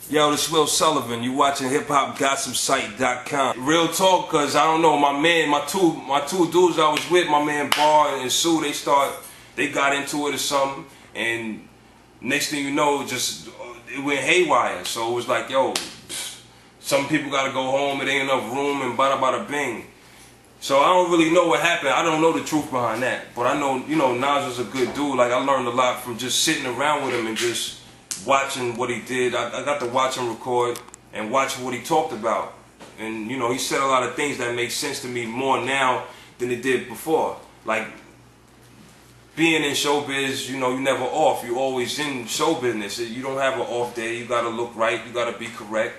Yo, this Will Sullivan. You watching hiphopgossipsite.com. Real talk, cause I don't know, my two dudes I was with, my man Bar and Sue, they got into it or something, and next thing you know, it went haywire. So it was like, yo, some people gotta go home, it ain't enough room, and bada bada bing. So I don't really know what happened. I don't know the truth behind that, but I know, Nas was a good dude. Like, I learned a lot from just sitting around with him and just watching what he did. I got to watch him record and watch what he talked about. And, he said a lot of things that make sense to me more now than it did before. Like, being in showbiz, you never off. You always in show business. You don't have an off day. You got to look right. You got to be correct.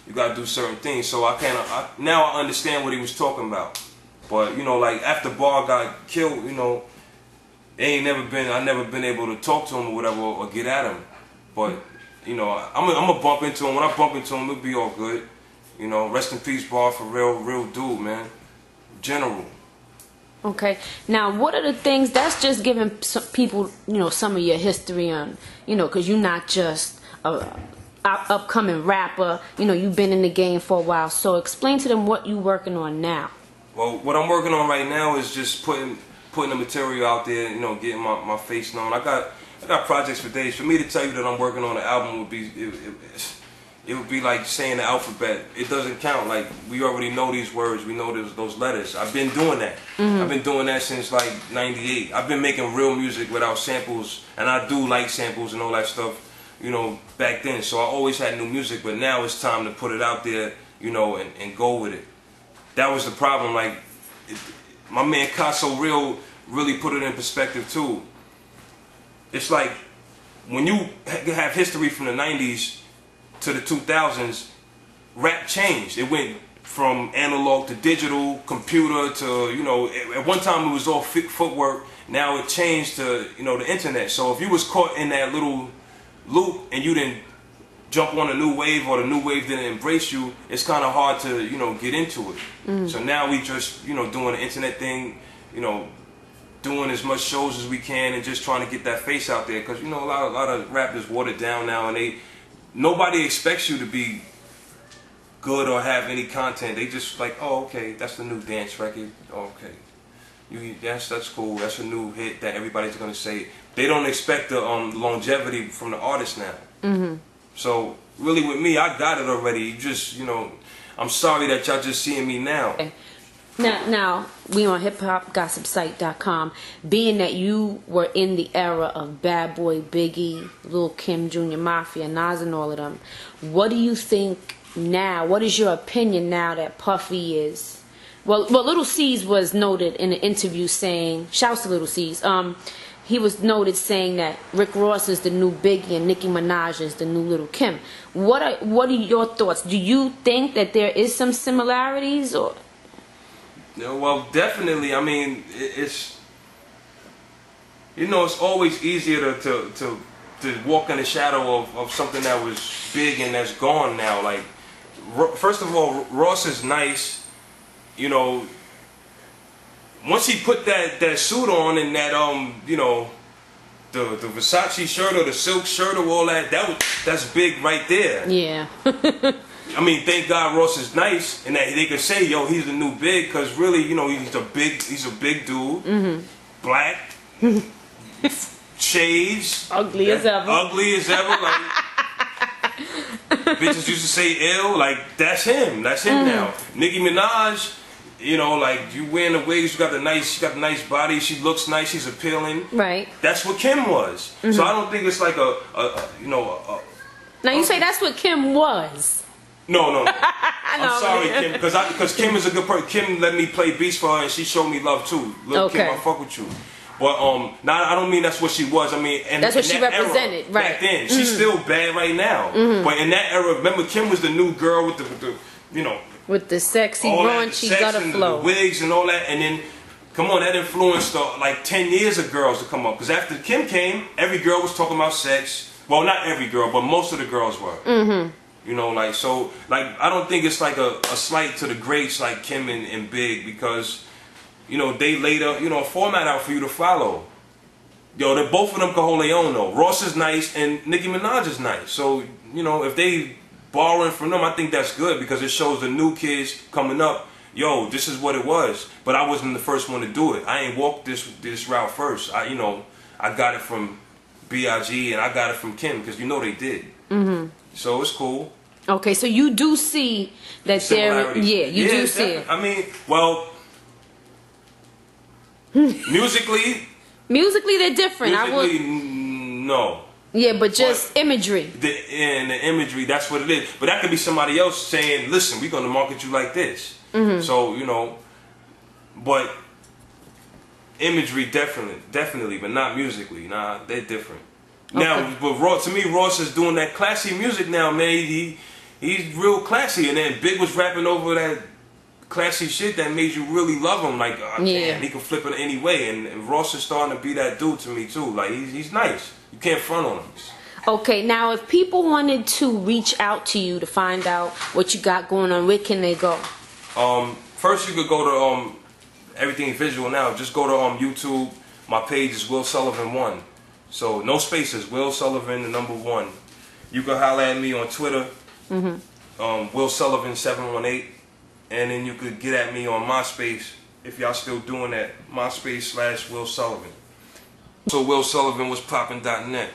You got to do certain things. So now I understand what he was talking about. But, like, after Bar got killed, I never been able to talk to him or whatever or get at him. But, I'm gonna bump into him. When I bump into him, it'll be all good. Rest in peace, Bar, for real dude, man. General. Okay. Now, what are the things, that's just giving some people, some of your history on, because you're not just a upcoming rapper. You've been in the game for a while. So explain to them what you're working on now. Well, what I'm working on right now is just putting the material out there, getting my face known. I got projects for days. For me to tell you that I'm working on an album would be, it would be like saying the alphabet. It doesn't count. Like, we already know these words. We know those letters. I've been doing that. I've been doing that since like '98. I've been making real music without samples, and I do like samples and all that stuff, back then. So I always had new music, but now it's time to put it out there, and go with it. That was the problem. Like, my man Casso really put it in perspective too. It's like, when you have history from the 90s to the 2000s, rap changed. It went from analog to digital, computer to, at one time it was all footwork. Now it changed to, the internet. So if you was caught in that little loop and you didn't jump on a new wave, or the new wave didn't embrace you, it's kind of hard to, get into it. So now we just, doing the internet thing, doing as much shows as we can and just trying to get that face out there, because a lot of rap is watered down now, and nobody expects you to be good or have any content. They just like, oh, okay, that's the new dance record. Oh, okay, that's cool. That's a new hit that everybody's gonna say. They don't expect the longevity from the artist now. So really, with me, I got it already. You just, I'm sorry that y'all just seeing me now. Okay. Now, we on hiphopgossipsite.com. Being that you were in the era of Bad Boy, Biggie, Lil Kim, Junior Mafia, Nas, and all of them, what do you think now? What is your opinion now that Puffy is? Well, Little C's was noted in an interview saying, shouts to Little C's, he was noted saying that Rick Ross is the new Biggie and Nicki Minaj is the new Lil Kim. What are your thoughts? Do you think that there is some similarities, or? Well, definitely. I mean, it's it's always easier to walk in the shadow of something that was big and that's gone now. Like, first of all, Ross is nice. Once he put that suit on and that the Versace shirt or the silk shirt or all that's big right there. Yeah. I mean, thank God Ross is nice, and that they could say, yo, he's the new big, because really, he's a big dude, black, shades, ugly as ever, like bitches used to say ill, like that's him now. Nicki Minaj, like, you wearing the wigs, she got the nice body, she looks nice, she's appealing. Right. That's what Kim was. So I don't think it's like Now you say that's what Kim was. No. I'm sorry, Kim, because Kim is a good person. Kim let me play beats for her, and she showed me love too. Lil' Kim, I fuck with you. But now I don't mean that's what she was. I mean, and that's what she represented, right? Back then, she's still bad right now. But in that era, remember, Kim was the new girl with the with the sexy, raunchy gutter flow, the wigs and all that. And then, come on, that influenced like 10 years of girls to come up. Because after Kim came, every girl was talking about sex. Well, not every girl, but most of the girls were. I don't think it's like a slight to the greats like Kim and Big, because, they laid a format out for you to follow. Both of them can hold their own though. Ross is nice and Nicki Minaj is nice. So, if they borrowing from them, I think that's good because it shows the new kids coming up, yo, this is what it was. But I wasn't the first one to do it. I ain't walked this route first. I got it from B.I.G. and I got it from Kim because they did. Mm-hmm. So it's cool. Okay, so you do see that there, you do see it. I mean, well, musically they're different. No. Yeah, but just imagery. The imagery, that's what it is. But that could be somebody else saying, listen, we're going to market you like this. Mm-hmm. So, but imagery definitely, but not musically. Nah, they're different. Okay. Now, but to me, Ross is doing that classy music now, man. He's real classy. And then Big was rapping over that classy shit that made you really love him. Like, damn, he can flip it any way. And Ross is starting to be that dude to me, too. Like, he's nice. You can't front on him. Okay, now if people wanted to reach out to you to find out what you got going on, where can they go? First, you could go to everything visual now. Just go to YouTube. My page is Will Sullivan 1. So no spaces. Will Sullivan, the number 1. You can holler at me on Twitter. Mm-hmm. Will Sullivan 718. And then you could get at me on MySpace if y'all still doing that. MySpace /Will Sullivan. So WillSullivanWasPoppin.net.